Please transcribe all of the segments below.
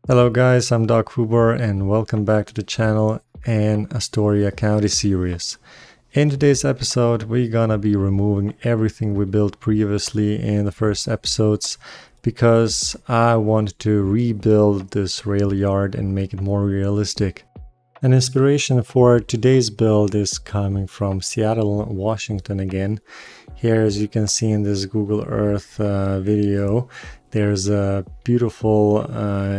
Hello guys, I'm Doc Huber and welcome back to the channel and Astoria County series. In today's episode, we're gonna be removing everything we built previously in the first episodes because I wanted to rebuild this Railyard and make it more realistic. An inspiration for today's build is coming from Seattle, Washington again. Here, as you can see in this Google Earth video, there's a beautiful,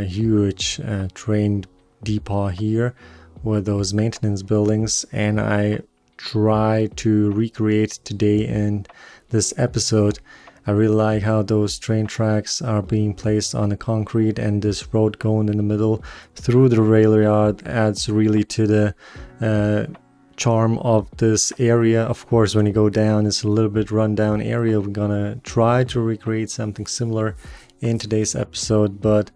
huge train depot here with those maintenance buildings, and I try to recreate today in this episode. I really like how those train tracks are being placed on the concrete and this road going in the middle through the rail yard adds really to the charm of this area. Of course, when you go down, it's a little bit run down area. We're gonna try to recreate something similar in today's episode, but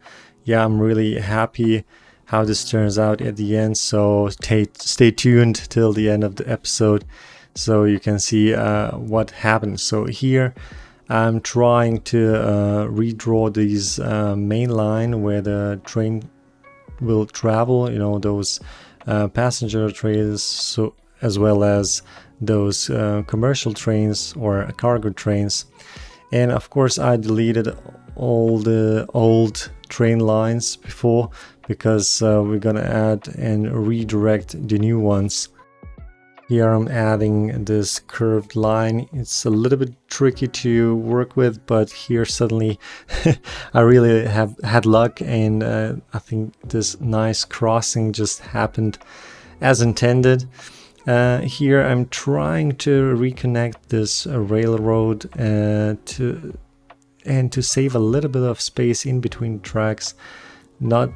yeah, I'm really happy how this turns out at the end, so stay tuned till the end of the episode so you can see what happens. So here I'm trying to redraw these main line where the train will travel, you know, those passenger trains, so as well as those commercial trains or cargo trains. And of course I deleted all the old train lines before because we're gonna add and redirect the new ones. Here I'm adding this curved line. It's a little bit tricky to work with, but here suddenly I really have had luck, and I think this nice crossing just happened as intended. Here I'm trying to reconnect this railroad to save a little bit of space in between tracks. Not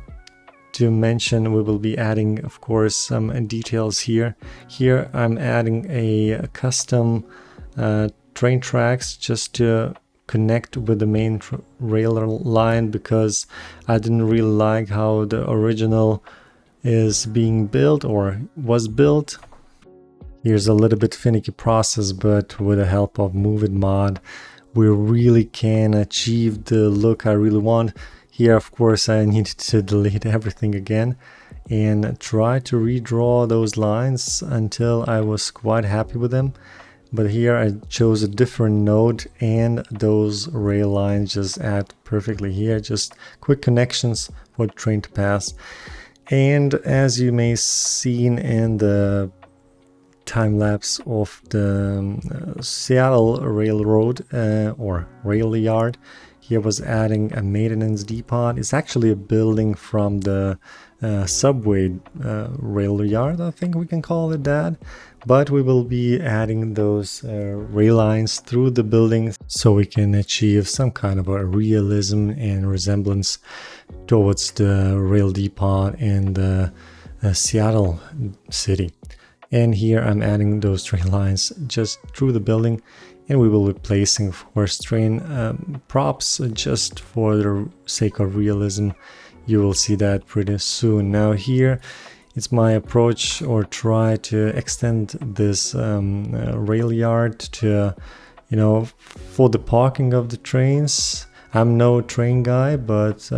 to mention we will be adding, of course, some details here. Here I'm adding a custom train tracks just to connect with the main rail line because I didn't really like how the original is being built or was built. Here's a little bit finicky process, but with the help of Move It mod we really can achieve the look I really want. Here, of course, I needed to delete everything again and try to redraw those lines until I was quite happy with them. But here I chose a different node and those rail lines just add perfectly here. Just quick connections for the train to pass. And as you may seen in the time lapse of the Seattle Railroad or Railyard, here was adding a maintenance depot. It's actually a building from the subway rail yard, I think we can call it that. But we will be adding those rail lines through the building so we can achieve some kind of a realism and resemblance towards the rail depot in the Seattle city. And here I'm adding those train lines just through the building, and we will be placing, of course, train props just for the sake of realism. You will see that pretty soon. Now here it's my approach or try to extend this rail yard to, you know, for the parking of the trains. I'm no train guy, but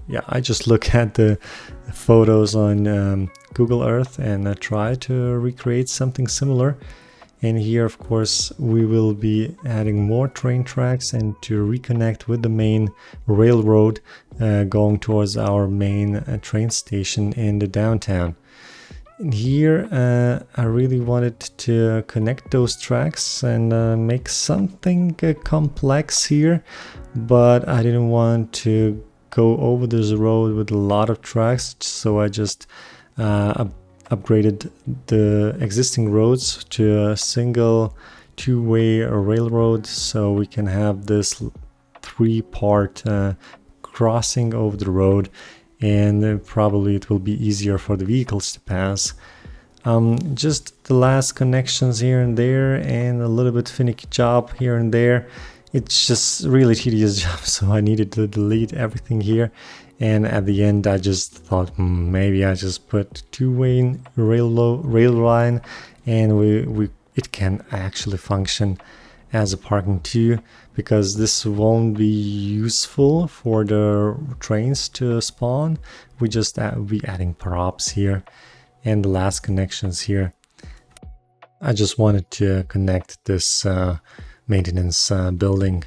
yeah, I just look at the photos on Google Earth and try to recreate something similar. And here, of course, we will be adding more train tracks and to reconnect with the main railroad going towards our main train station in the downtown. And here I really wanted to connect those tracks and make something complex here, but I didn't want to go over this road with a lot of tracks, so I just upgraded the existing roads to a single two-way railroad so we can have this three-part crossing over the road, and probably it will be easier for the vehicles to pass. Just the last connections here and there and a little bit finicky job here and there. It's just really tedious job, so I needed to delete everything here. And at the end I just thought maybe I just put two-way rail line and it can actually function as a parking too, because this won't be useful for the trains to spawn. We just be adding props here and the last connections here. I just wanted to connect this maintenance building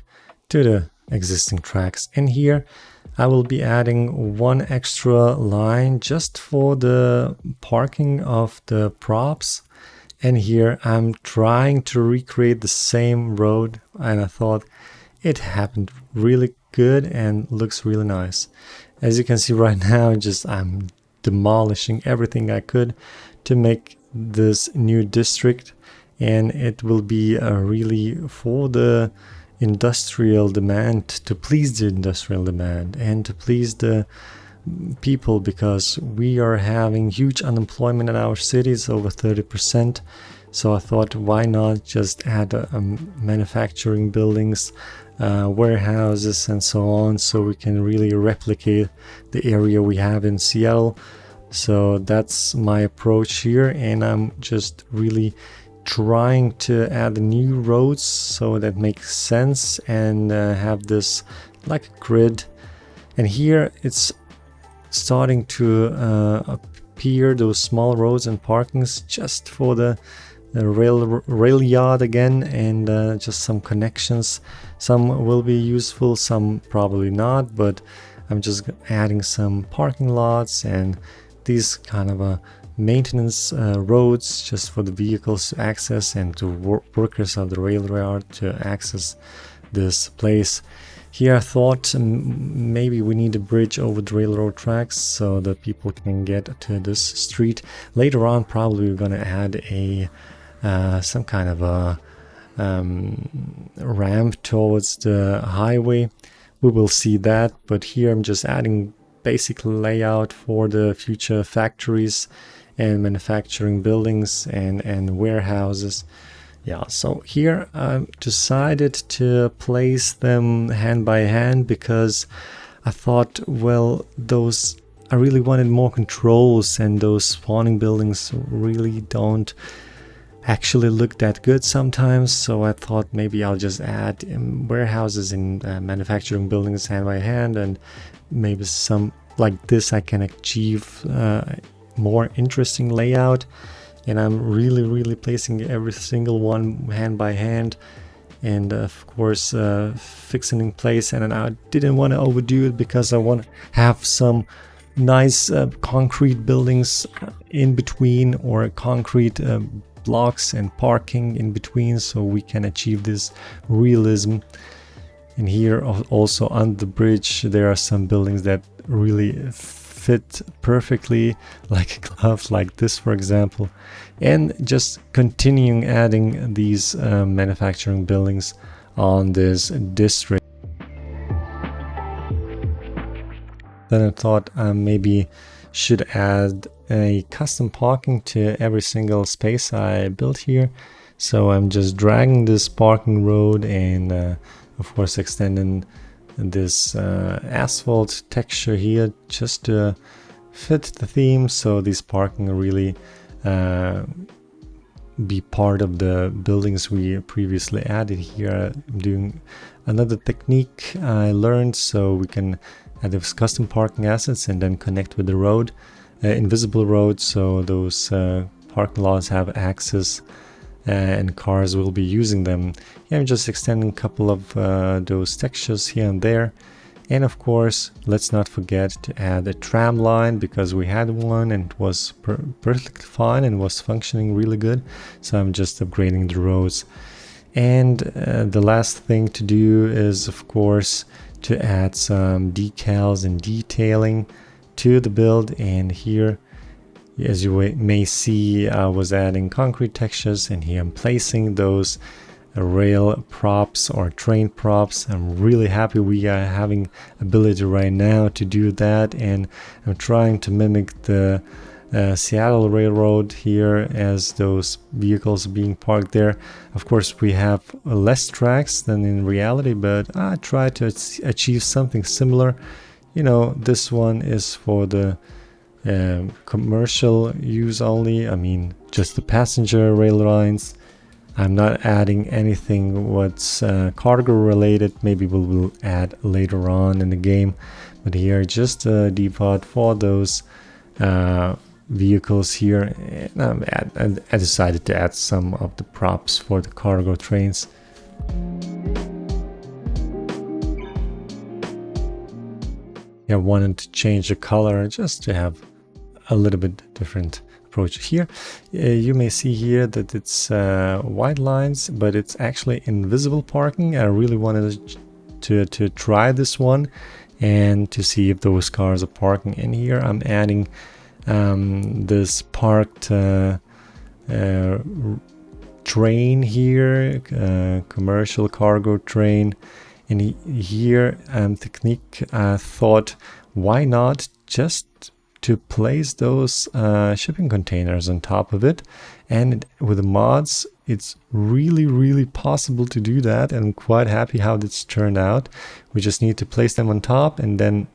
to the existing tracks. And here I will be adding one extra line just for the parking of the props. And here I'm trying to recreate the same road, and I thought it happened really good and looks really nice. As you can see right now, I'm demolishing everything I could to make this new district, and it will be really for the industrial demand, to please the industrial demand and to please the people, because we are having huge unemployment in our cities, over 30%. So I thought, why not just add manufacturing buildings, warehouses and so on, so we can really replicate the area we have in Seattle. So that's my approach here, and I'm just really trying to add new roads so that makes sense and have this like a grid. And here it's starting to appear those small roads and parkings just for the Railyard again, and just some connections. Some will be useful, some probably not, but I'm just adding some parking lots and these kind of maintenance roads just for the vehicles to access and to workers of the Railyard to access this place. Here I thought maybe we need a bridge over the railroad tracks so that people can get to this street. Later on probably we're going to add a some kind of a ramp towards the highway. We will see that, but here I'm just adding basic layout for the future factories and manufacturing buildings and warehouses. Yeah, so here I decided to place them hand by hand because I thought, well, I really wanted more controls, and those spawning buildings really don't actually look that good sometimes. So I thought maybe I'll just add warehouses and manufacturing buildings hand by hand, and maybe some like this I can achieve more interesting layout. And I'm really placing every single one hand by hand, and of course fixing in place. And I didn't want to overdo it because I want to have some nice concrete buildings in between, or concrete blocks and parking in between, so we can achieve this realism. And here also on the bridge there are some buildings that really fit perfectly like a glove, like this for example, and just continuing adding these manufacturing buildings on this district. Then I thought maybe should add a custom parking to every single space I built here. So I'm just dragging this parking road and of course extending this asphalt texture here just to fit the theme, so this parking really be part of the buildings we previously added. Here I'm doing another technique I learned, so we can add those custom parking assets and then connect with the road, invisible road, so those parking lots have access and cars will be using them. Yeah, I'm just extending a couple of those textures here and there. And of course, let's not forget to add a tram line, because we had one and it was perfectly fine and was functioning really good. So I'm just upgrading the roads. And the last thing to do is, of course, to add some decals and detailing to the build. And here, as you may see, I was adding concrete textures, and here I'm placing those rail props or train props. I'm really happy we are having ability right now to do that, and I'm trying to mimic the Seattle Railroad here as those vehicles being parked there. Of course, we have less tracks than in reality, but I try to achieve something similar. You know, this one is for the commercial use only. I mean, just the passenger rail lines. I'm not adding anything what's cargo related. Maybe we'll add later on in the game. But here, just a depot for those vehicles here. And I decided to add some of the props for the cargo trains. I wanted to change the color just to have a little bit different approach here. You may see here that it's white lines, but it's actually invisible parking. I really wanted to try this one and to see if those cars are parking in here. I'm adding this parked train here, commercial cargo train. And here, technique, I thought, why not just to place those shipping containers on top of it? And with the mods, it's really possible to do that. And I'm quite happy how this turned out. We just need to place them on top and then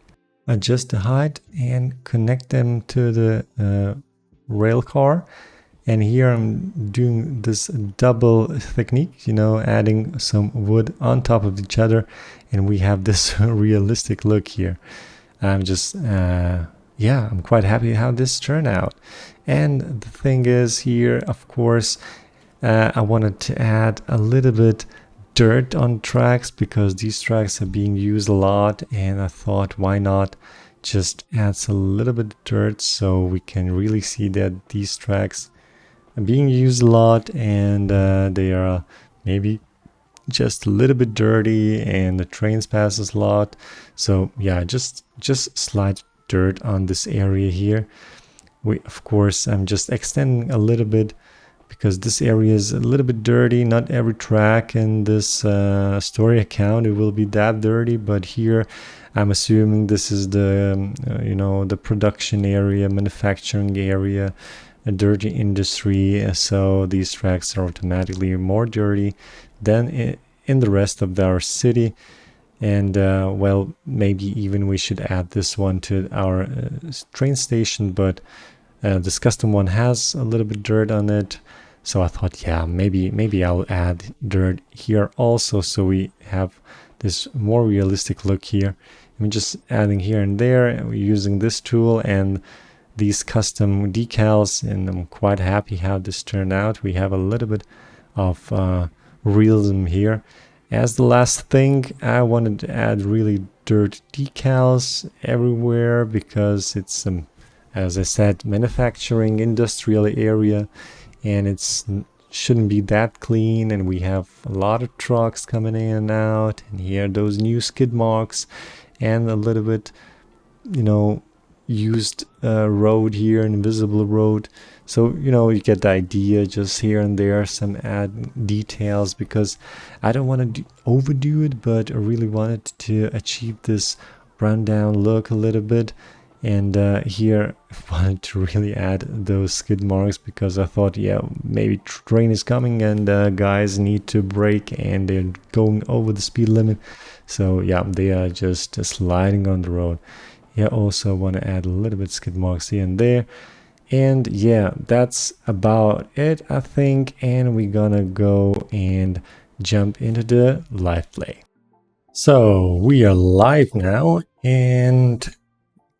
adjust the height and connect them to the rail car. And here I'm doing this double technique, you know, adding some wood on top of each other, and we have this realistic look here. I'm just, yeah, I'm quite happy how this turned out. And the thing is here, of course, I wanted to add a little bit dirt on tracks because these tracks are being used a lot, and I thought, why not just add a little bit of dirt so we can really see that these tracks being used a lot, and they are maybe just a little bit dirty, and the trains passes a lot. So yeah, just slide dirt on this area here. Of course, I'm just extending a little bit because this area is a little bit dirty. Not every track in this story account it will be that dirty, but here I'm assuming this is the you know, the production area, manufacturing area, a dirty industry, so these tracks are automatically more dirty than in the rest of our city. And well, maybe even we should add this one to our train station, but this custom one has a little bit dirt on it, so I thought, yeah, maybe I'll add dirt here also, so we have this more realistic look here. I'm just adding here and there, using this tool and these custom decals, and I'm quite happy how this turned out. We have a little bit of realism here. As the last thing, I wanted to add really dirt decals everywhere because it's as I said, manufacturing industrial area, and it's shouldn't be that clean, and we have a lot of trucks coming in and out, and here those new skid marks and a little bit, you know, used road here, invisible road. So, you know, you get the idea, just here and there some add details, because I don't want to overdo it, but I really wanted to achieve this rundown look a little bit. And here I wanted to really add those skid marks because I thought, yeah, maybe train is coming and guys need to brake and they're going over the speed limit. So yeah, they are just sliding on the road. Yeah, also want to add a little bit skid marks here and there. And yeah, that's about it, I think. And we're gonna go and jump into the live play. So we are live now, and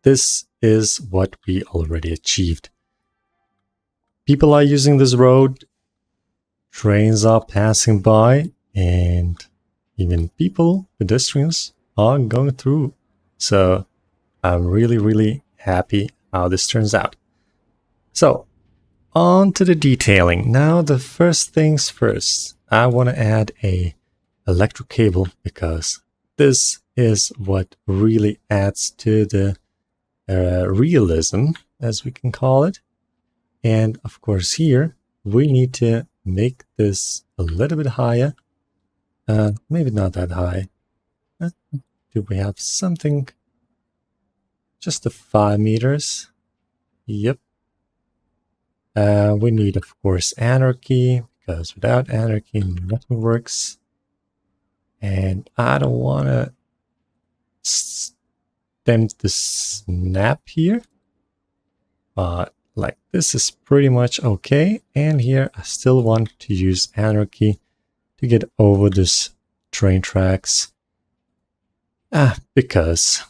this is what we already achieved. People are using this road, trains are passing by, and even people, pedestrians, are going through. So I'm really happy how this turns out. So on to the detailing. Now the first things first, I want to add a electric cable because this is what really adds to the realism, as we can call it. And of course here we need to make this a little bit higher, maybe not that high. Do we have something? Just a 5 meters. Yep. We need, of course, Anarchy, because without Anarchy nothing works. And I don't want to stem the snap here, but like this is pretty much okay. And here I still want to use Anarchy to get over this train tracks. Because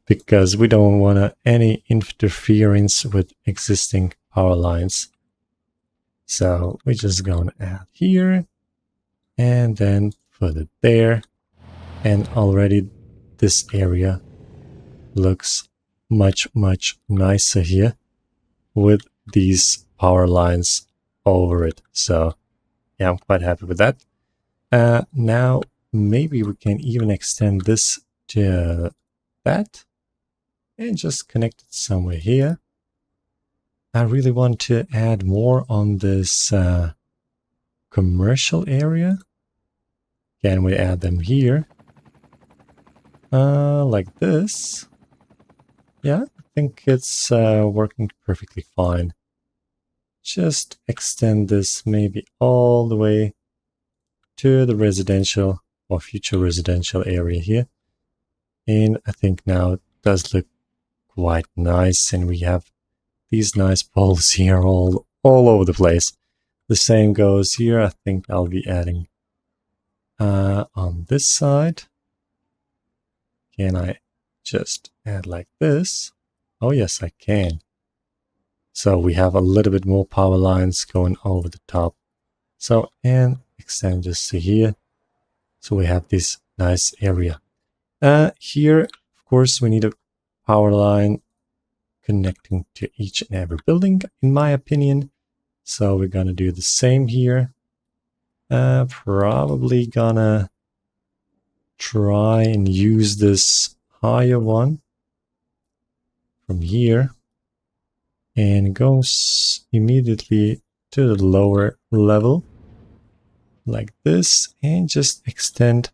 because we don't want any interference with existing power lines. So we're just gonna add here and then put it there, and already this area looks much nicer here with these power lines over it. So yeah, I'm quite happy with that. Now maybe we can even extend this to that and just connect it somewhere here. I really want to add more on this commercial area. Can we add them here? Like this. Yeah, I think it's working perfectly fine. Just extend this maybe all the way to the residential or future residential area here. And I think now it does look quite nice, and we have these nice poles here all over the place. The same goes here. I think I'll be adding on this side. Can I just add like this? Oh yes, I can. So we have a little bit more power lines going over the top. So, and extend this to here. So we have this nice area. Here, of course, we need a power line connecting to each and every building, in my opinion. So we're gonna do the same here. Probably gonna try and use this higher one from here and goes immediately to the lower level like this, and just extend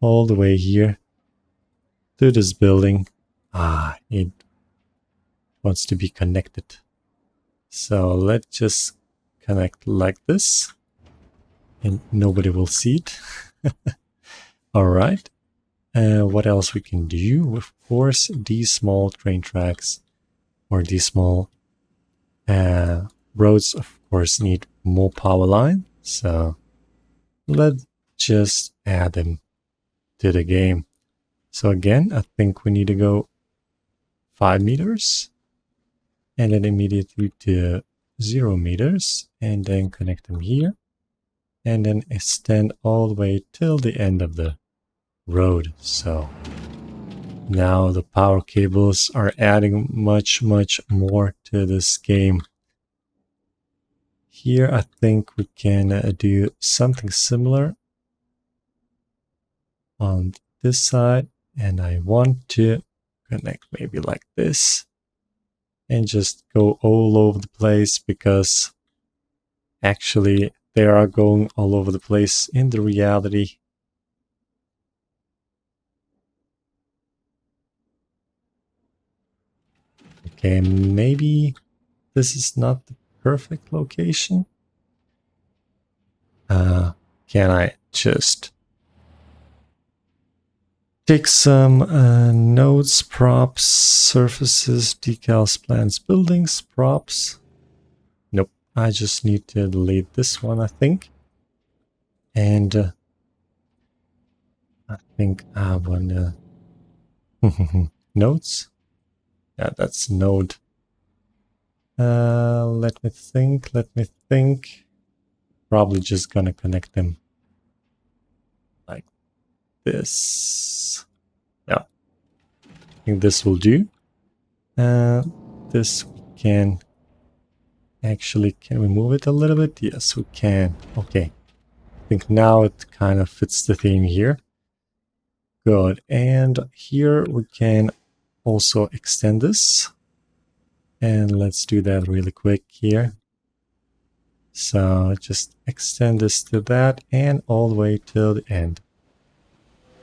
all the way here to this building. It wants to be connected. So let's just connect like this and nobody will see it. All right. What else we can do? Of course, these small train tracks or these small roads, of course, need more power line. So let's just add them to the game. So again, I think we need to go 5 meters and then immediately to 0 meters and then connect them here and then extend all the way till the end of the road. So now the power cables are adding much more to this game. Here I think we can do something similar on this side, and I want to connect maybe like this and just go all over the place, because actually they are going all over the place in the reality. Okay, maybe this is not the perfect location. Can I just take some nodes, props, surfaces, decals, plans, buildings, props? Nope, I just need to delete this one, I think. And I think I want nodes. Yeah, that's node. Let me think. Probably just gonna connect them like this. Yeah, I think this will do. This we can actually, can we move it a little bit? Yes, we can. Okay, I think now it kind of fits the theme here. Good, and here we can also extend this. And let's do that really quick here. So just extend this to that and all the way till the end.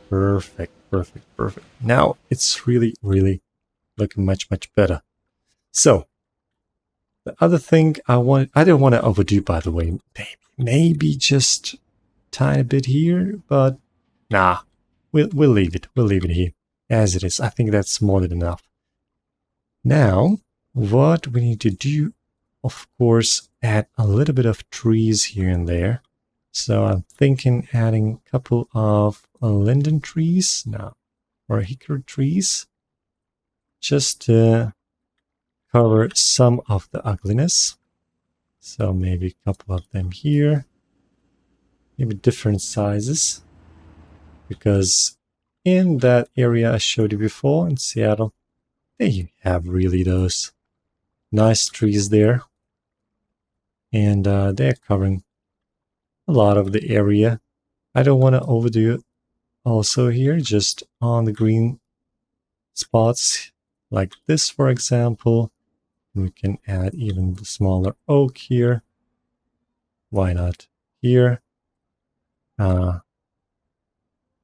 Perfect. Now it's really looking much better. So the other thing I don't want to overdo, by the way, maybe just tiny bit here, but nah, we'll leave it. We'll leave it here as it is. I think that's more than enough. Now what we need to do, of course, add a little bit of trees here and there. So I'm thinking adding a couple of linden trees now, or hickory trees, just to cover some of the ugliness. So maybe a couple of them here, maybe different sizes, because in that area I showed you before in Seattle, they have really those nice trees there, and they're covering a lot of the area. I don't want to overdo it also here, just on the green spots like this, for example. We can add even the smaller oak here. Why not here?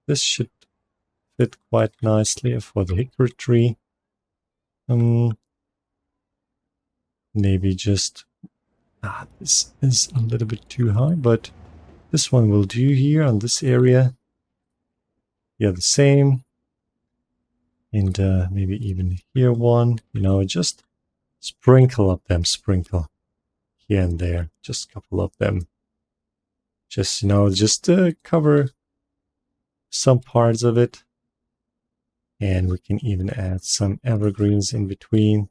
This should fit quite nicely for the hickory tree. Maybe just this is a little bit too high, but this one will do here on this area. Yeah, the same. And maybe even here one, just sprinkle up them, sprinkle here and there, just a couple of them. Just, just to cover some parts of it. And we can even add some evergreens in between.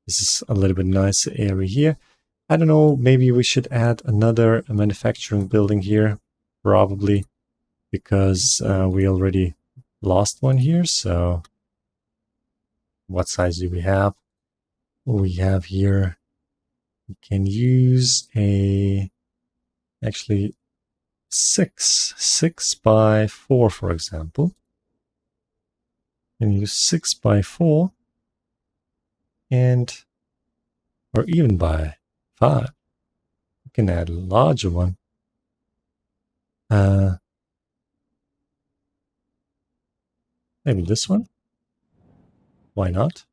This is a little bit nicer area here. I don't know, maybe we should add another manufacturing building here, probably, because we already lost one here. So what size do we have? We have here, we can use actually 6 by 4, for example. And use 6 by 4 or even by 5. We can add a larger one. Maybe this one. Why not?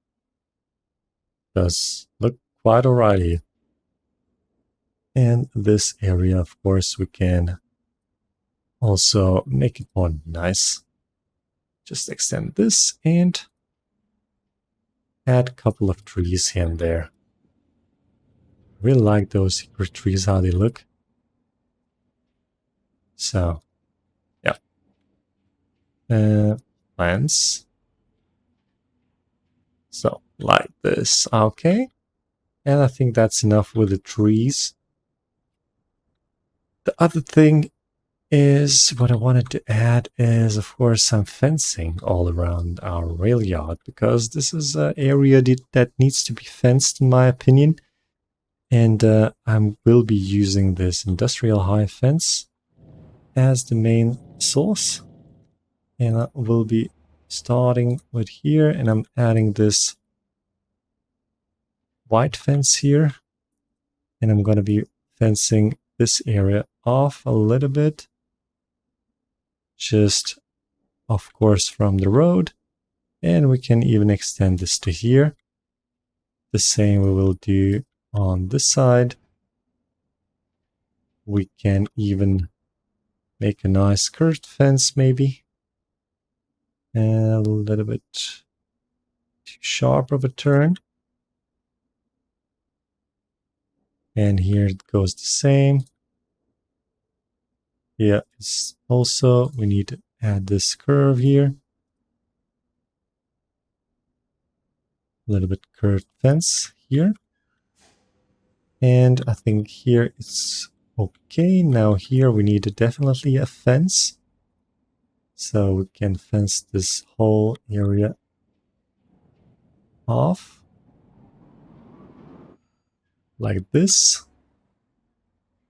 Does look quite alright here. And this area, of course, we can also make it more nice. Just extend this and add a couple of trees here and there. Really like those hickory trees, how they look. So, yeah. Plants. So, like this. Okay. And I think that's enough with the trees. The other thing is what I wanted to add is, of course, some fencing all around our rail yard, because this is an area that needs to be fenced, in my opinion. And I will be using this industrial high fence as the main source. And I will be starting with here, and I'm adding this white fence here. And I'm going to be fencing this area off a little bit. Just, of course, from the road. And we can even extend this to here. The same we will do on this side. We can even make a nice curved fence, maybe. And a little bit too sharp of a turn. And here it goes the same. Yeah, it's also, we need to add this curve here. A little bit curved fence here. And I think here it's okay. Now here we need definitely a fence. So we can fence this whole area off. Like this.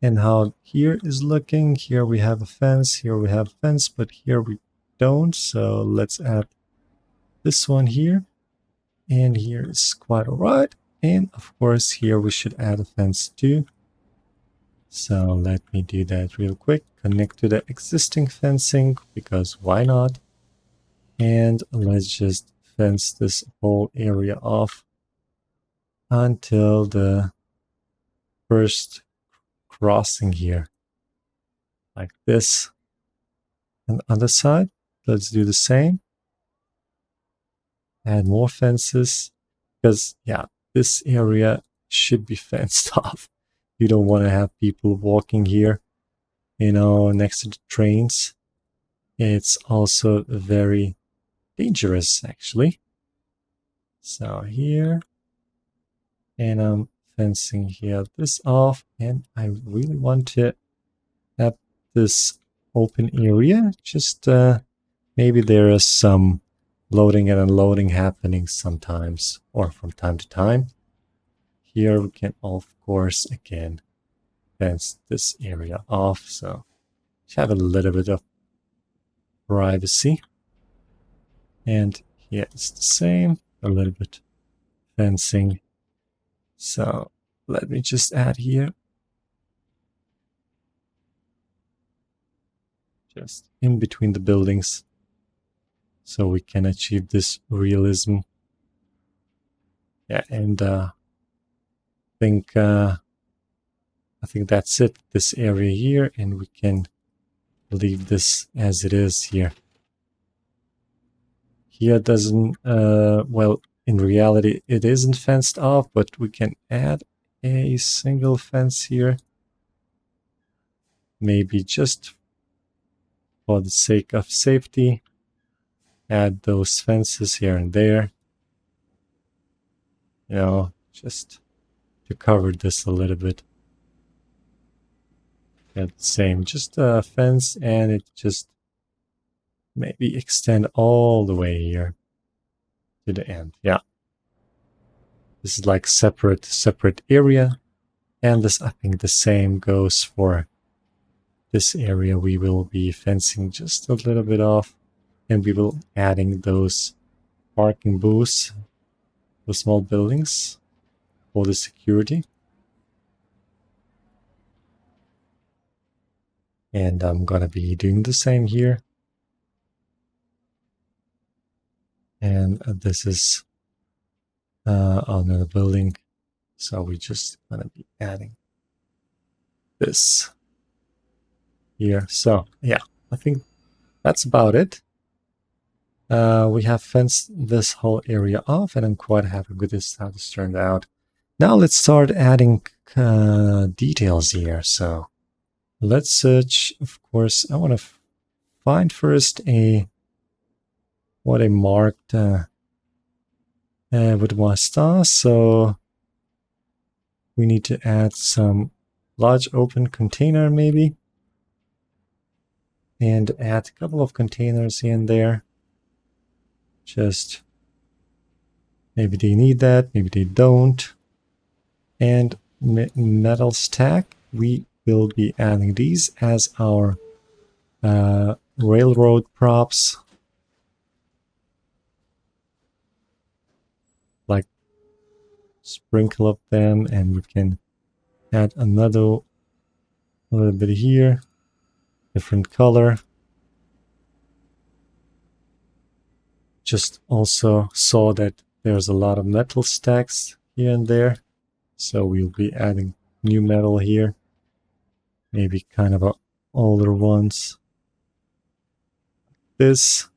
And how here is looking. Here we have a fence. Here we have a fence. But here we don't. So let's add this one here. And here is quite alright. And of course here we should add a fence too. So let me do that real quick. Connect to the existing fencing, because why not? And let's just fence this whole area off until the first crossing here. Like this. And the other side, let's do the same. Add more fences. Because, yeah, this area should be fenced off. You don't want to have people walking here, you know, next to the trains. It's also very dangerous, actually. So here, and I'm fencing here this off, and I really want to have this open area. Just maybe there is some loading and unloading happening sometimes, or from time to time. Here we can, of course, again, fence this area off, so have a little bit of privacy. And here it's the same, a little bit fencing. So let me just add here, just in between the buildings, so we can achieve this realism. Yeah, and I think that's it, this area here, and we can leave this as it is here. Here doesn't, well, in reality it isn't fenced off, but we can add a single fence here. Maybe just for the sake of safety, add those fences here and there. You know, just to cover this a little bit. And same, just a fence, and it just maybe extend all the way here to the end. Yeah. This is like separate area. And this, I think the same goes for this area. We will be fencing just a little bit off, and we will adding those parking booths, those small buildings for the security. And I'm gonna be doing the same here. And this is another building, so we're just gonna be adding this here. So yeah, I think that's about it. We have fenced this whole area off, and I'm quite happy with this, how this turned out. Now let's start adding details here. So let's search. Of course, I want to find first what I marked with my star. So we need to add some large open container maybe, and add a couple of containers in there. Just maybe they need that, maybe they don't. And metal stack, we will be adding these as our railroad props, like sprinkle up them, and we can add another a little bit here, different color. Just also saw that there's a lot of metal stacks here and there, so we'll be adding new metal here, maybe kind of older ones. This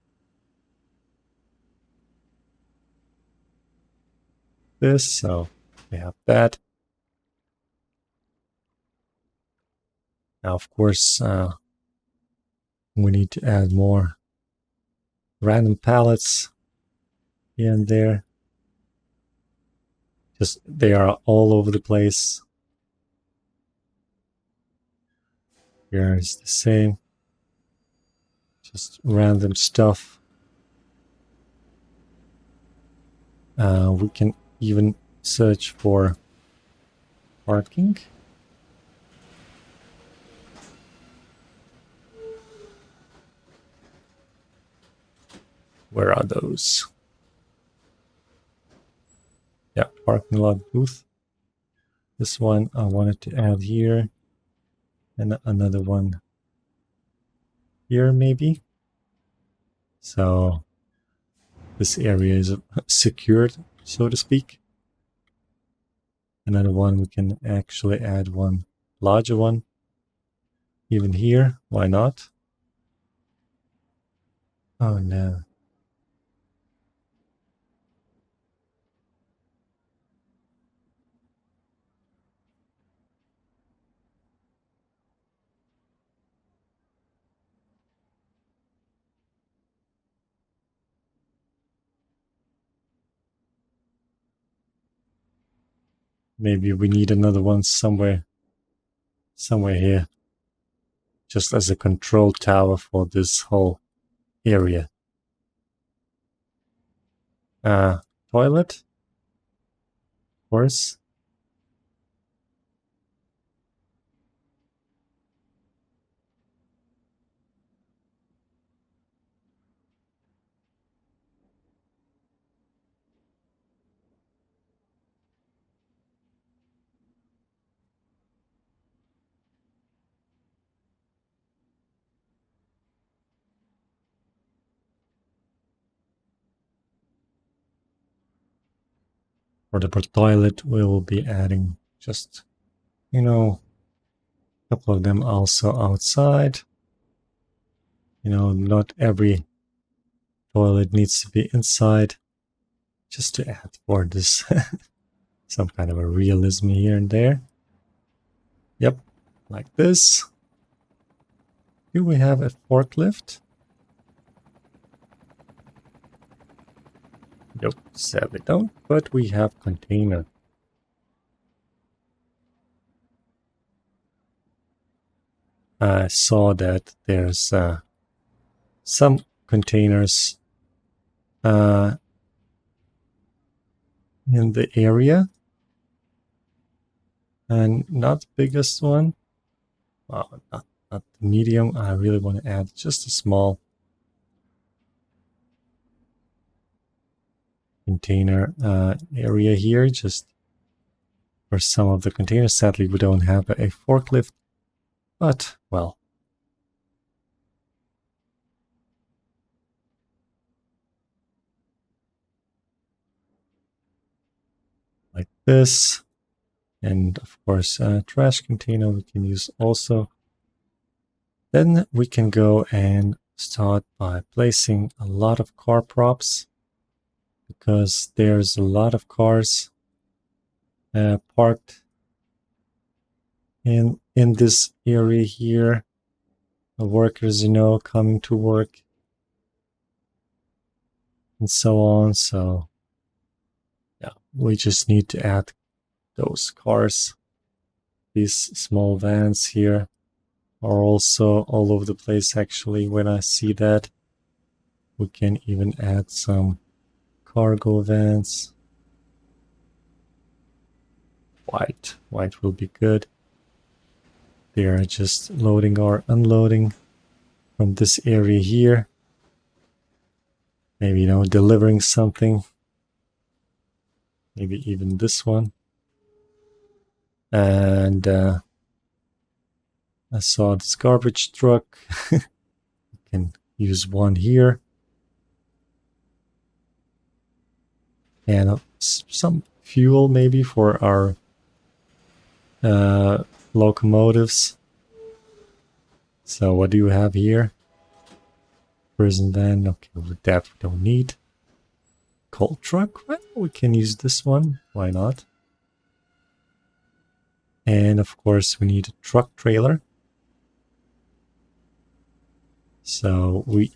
so we have that. Now of course we need to add more random pallets here and there. Just they are all over the place. Here is the same. Just random stuff. We can even search for parking. Where are those? Yeah, parking lot booth. This one I wanted to add here, and another one here maybe. So this area is secured, so to speak. Another one, we can actually add one larger one even here. Why not? Oh no. Maybe we need another one somewhere here, just as a control tower for this whole area. Toilet, of course. For the toilet, we will be adding just, you know, a couple of them also outside. You know, not every toilet needs to be inside, just to add for this some kind of a realism here and there. Yep, like this. Do we have a forklift? Nope, sadly don't, but we have container. I saw that there's some containers in the area, and not the biggest one. Well, not the medium. I really want to add just a small container area here, just for some of the containers. Sadly, we don't have a forklift, but well. Like this. And of course, a trash container we can use also. Then we can go and start by placing a lot of car props, because there's a lot of cars parked in this area here. The workers, you know, coming to work and so on. So yeah, we just need to add those cars. These small vans here are also all over the place. Actually, when I see that, we can even add some cargo vans. White will be good. They are just loading or unloading from this area here. Maybe, you know, delivering something. Maybe even this one. And I saw this garbage truck. We can use one here. And some fuel maybe for our locomotives. So what do you have here? Prison van. Okay, that we don't need. Coal truck. Well, we can use this one. Why not? And of course we need a truck trailer. So we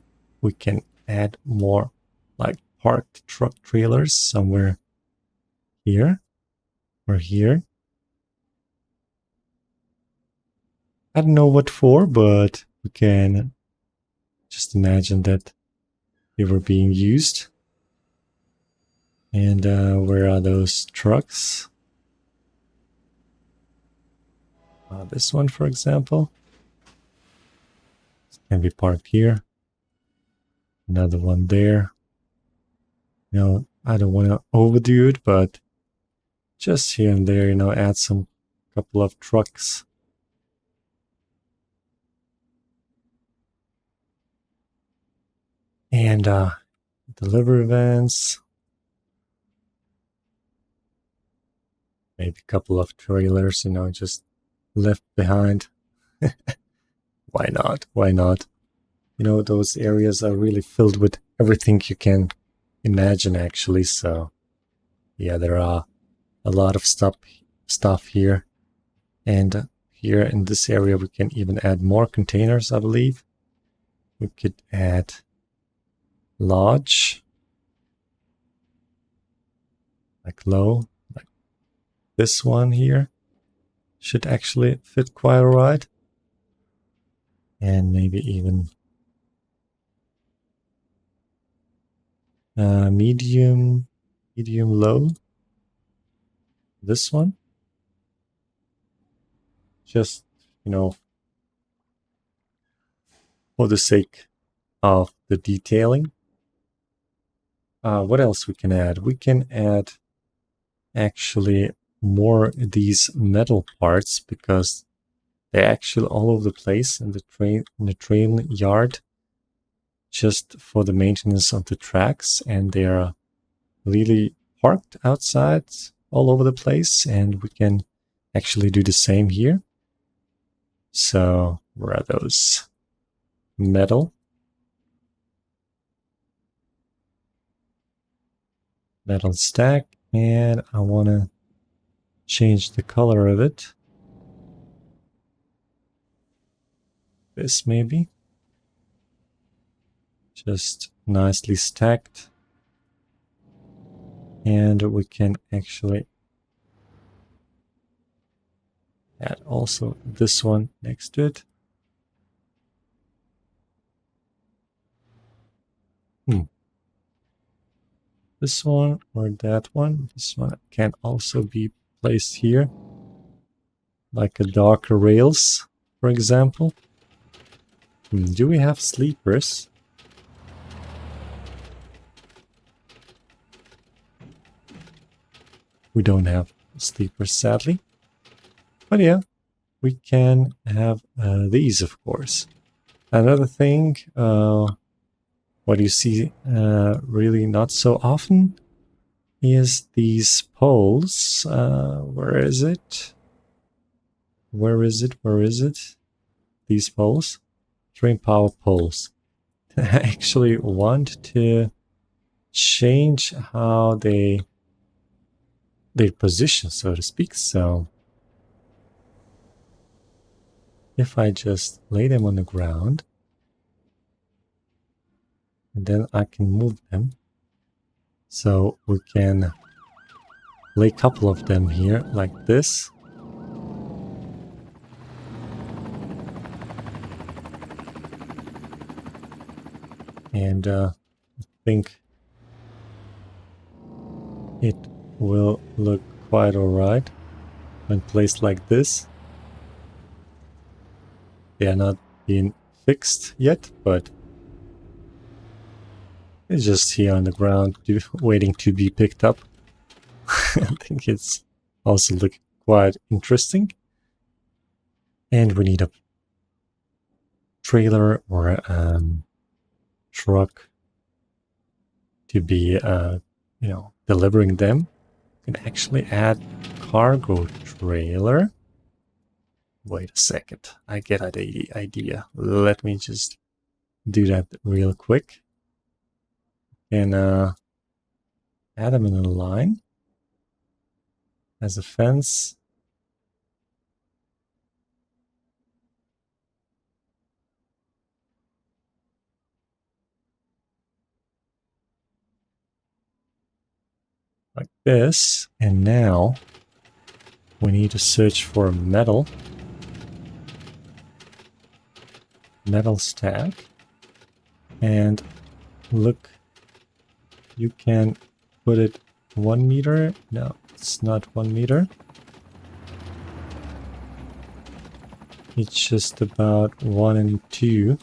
can add more like parked truck trailers somewhere here or here. I don't know what for, but we can just imagine that they were being used. And where are those trucks? This one, for example, can be parked here. Another one there. You know, I don't want to overdo it, but just here and there, you know, add some couple of trucks. And delivery vans. Maybe a couple of trailers, you know, just left behind. Why not? Why not? You know, those areas are really filled with everything you can imagine, actually. So yeah, there are a lot of stuff here. And here in this area, we can even add more containers, I believe. We could add large, like low, like this one here should actually fit quite alright. And maybe even medium low. This one. Just, you know, for the sake of the detailing. What else we can add? We can add actually more these metal parts because they're actually all over the place in the train yard just for the maintenance of the tracks, and they're really parked outside all over the place, and we can actually do the same here. So where are those? Metal stack, and I want to change the color of it. This maybe. Just nicely stacked. And we can actually add also this one next to it. This one or that one. This one can also be placed here, like a darker rails, for example. Do we have sleepers? We don't have sleepers, sadly. But yeah, we can have these, of course. Another thing, what you see really not so often is these poles. Where is it? Where is it? These poles. Train power poles. I actually want to change how their position, so to speak. So if I just lay them on the ground, and then I can move them. So we can lay a couple of them here like this. And I think it will look quite alright when placed like this. They are not being fixed yet, but it's just here on the ground waiting to be picked up. I think it's also looking quite interesting. And we need a trailer or a truck to be, delivering them. You can actually add cargo trailer. Wait a second, I get an idea. Let me just do that real quick. And add them in a line as a fence. Like this. And now we need to search for metal stack, and look, you can put it 1 meter. No, it's not 1 meter. It's just about 1 and 2.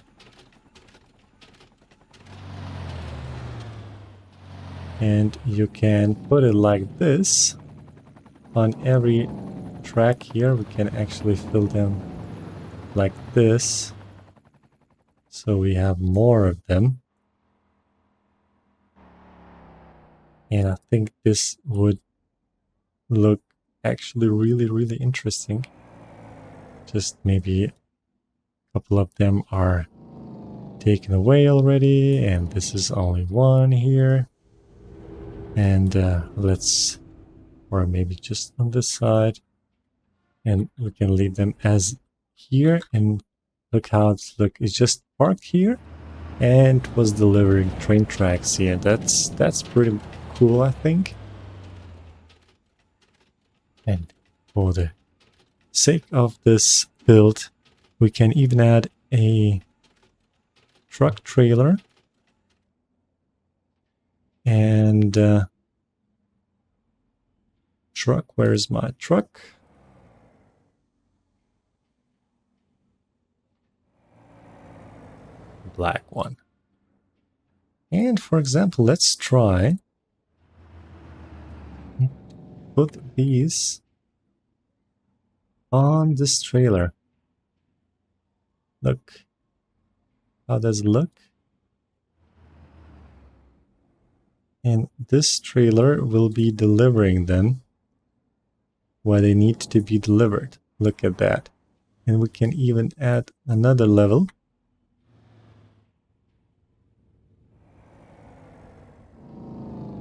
And you can put it like this on every track here. We can actually fill them like this, so we have more of them. And I think this would look actually really interesting. Just maybe a couple of them are taken away already, and this is only one here. And or maybe just on this side, and we can leave them as here. And look how it's just parked here and was delivering train tracks here. That's pretty cool, I think. And for the sake of this build, we can even add a truck trailer. And truck, where's my truck? Black one. And for example, let's try put these on this trailer. Look. How does it look? And this trailer will be delivering them where they need to be delivered. Look at that. And we can even add another level.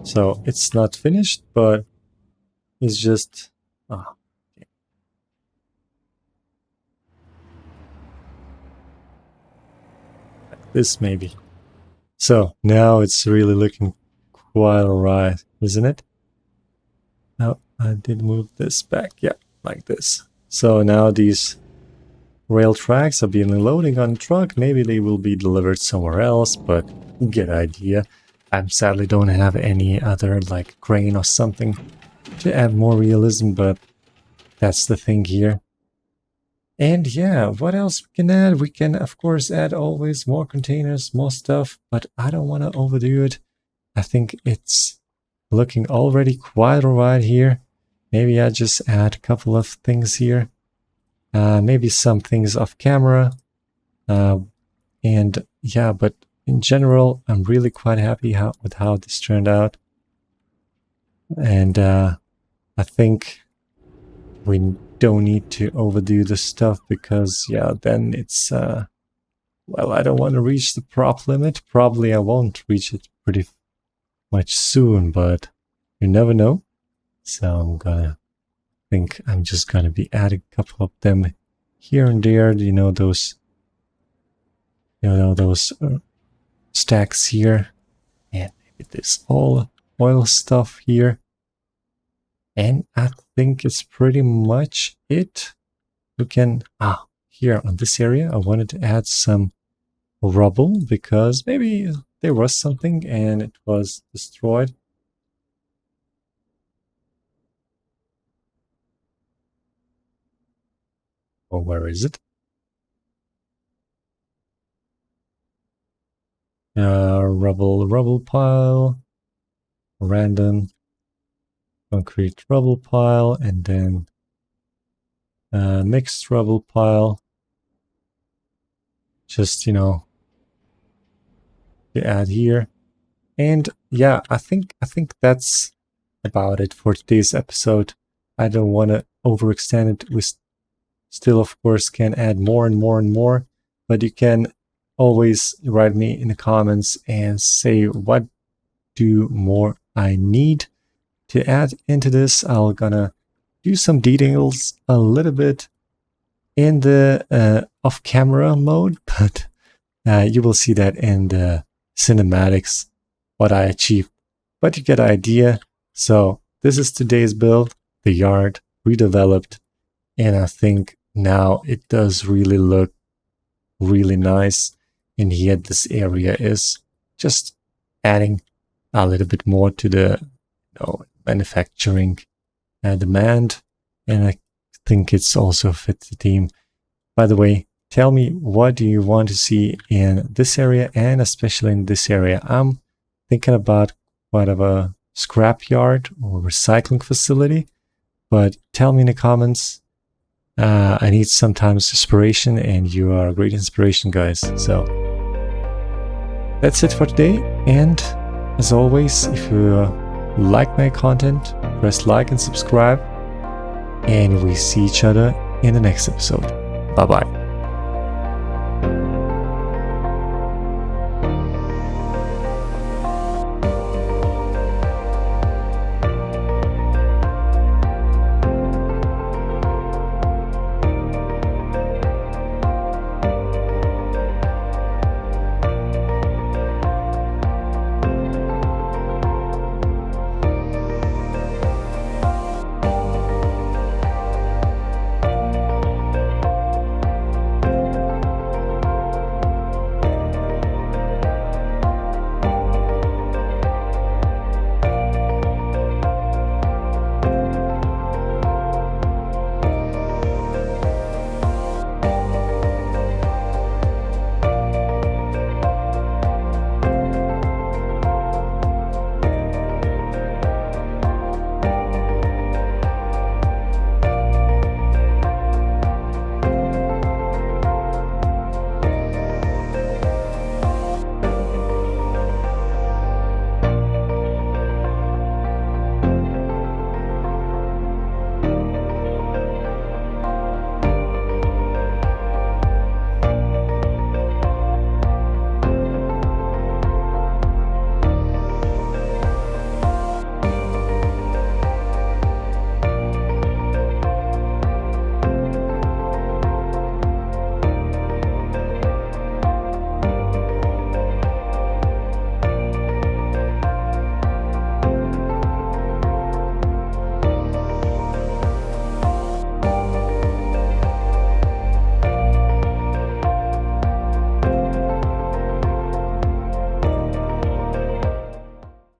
So it's not finished, but it's just... okay. Like this maybe. So now it's really looking quite alright, isn't it? Now I did move this back. Yeah, like this. So now these rail tracks are being loading on the truck. Maybe they will be delivered somewhere else, but you get the idea. I sadly don't have any other like crane or something to add more realism, but that's the thing here. And yeah, what else we can add? We can of course add always more containers, more stuff, but I don't want to overdo it. I think it's looking already quite alright here. Maybe I just add a couple of things here. Maybe some things off camera. And yeah, but in general, I'm really quite happy with how this turned out. And I think we don't need to overdo the stuff because, yeah, then it's, well, I don't want to reach the prop limit. Probably I won't reach it pretty much soon, but you never know. So I'm just gonna be adding a couple of them here and there, those stacks here, and maybe this all oil stuff here. And I think it's pretty much it. We can here on this area I wanted to add some rubble because maybe there was something and it was destroyed. Oh, where is it? Rubble pile, random concrete rubble pile, and then mixed rubble pile. Just, to add here. And yeah, I think that's about it for today's episode. I don't want to overextend it. We still, of course, can add more and more and more, but you can always write me in the comments and say what do more I need to add into this. I'm gonna do some details a little bit in the off-camera mode, but you will see that in the cinematics what I achieved. But you get an idea. So this is today's build, the yard redeveloped, and I think now it does really look really nice. And here this area is just adding a little bit more to the manufacturing demand, and I think it's also fit the theme. By the way, tell me, what do you want to see in this area, and especially in this area? I'm thinking about quite of a scrapyard or recycling facility, but tell me in the comments. I need sometimes inspiration, and you are a great inspiration, guys. So that's it for today, and as always, if you like my content, press like and subscribe, and we see each other in the next episode. Bye bye.